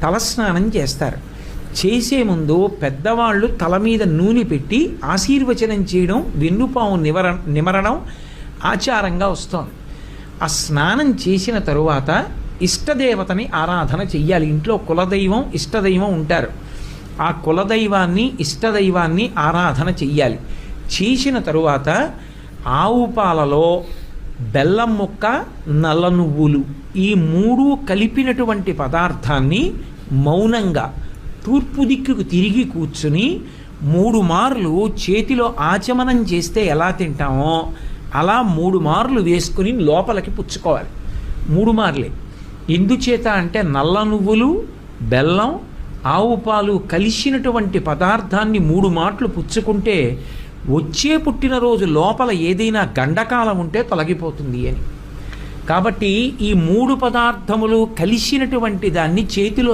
తలస్నానం చేస్తారు. చేసే ముందు పెద్దవాళ్ళు తల మీద నూనె పెట్టి ఆశీర్వచనం చేయడం, వెన్నుపాము నిమరణం ఆచారంగా వస్తోంది. ఆ స్నానం చేసిన తరువాత ఇష్టదేవతని ఆరాధన చెయ్యాలి. ఇంట్లో కులదైవం ఇష్టదైవం ఉంటారు. ఆ కులదైవాన్ని ఇష్టదైవాన్ని ఆరాధన చెయ్యాలి. చేసిన తరువాత ఆవు పాలలో బెల్లం ముక్క, నల్ల నువ్వులు ఈ మూడు కలిపినటువంటి పదార్థాన్ని మౌనంగా తూర్పు దిక్కుకు తిరిగి కూర్చుని 3 మార్లు చేతిలో ఆచమనం చేస్తే ఎలా తింటామో అలా 3 మార్లు వేసుకుని లోపలికి పుచ్చుకోవాలి. 3 మార్లే. ఎందుచేత అంటే నల్ల నువ్వులు, బెల్లం, ఆవు పాలు కలిసినటువంటి పదార్థాన్ని 3 మాటలు పుచ్చుకుంటే వచ్చే పుట్టినరోజు లోపల ఏదైనా గండకాలం ఉంటే తొలగిపోతుంది అని. కాబట్టి ఈ 3 పదార్థములు కలిసినటువంటి దాన్ని చేతిలో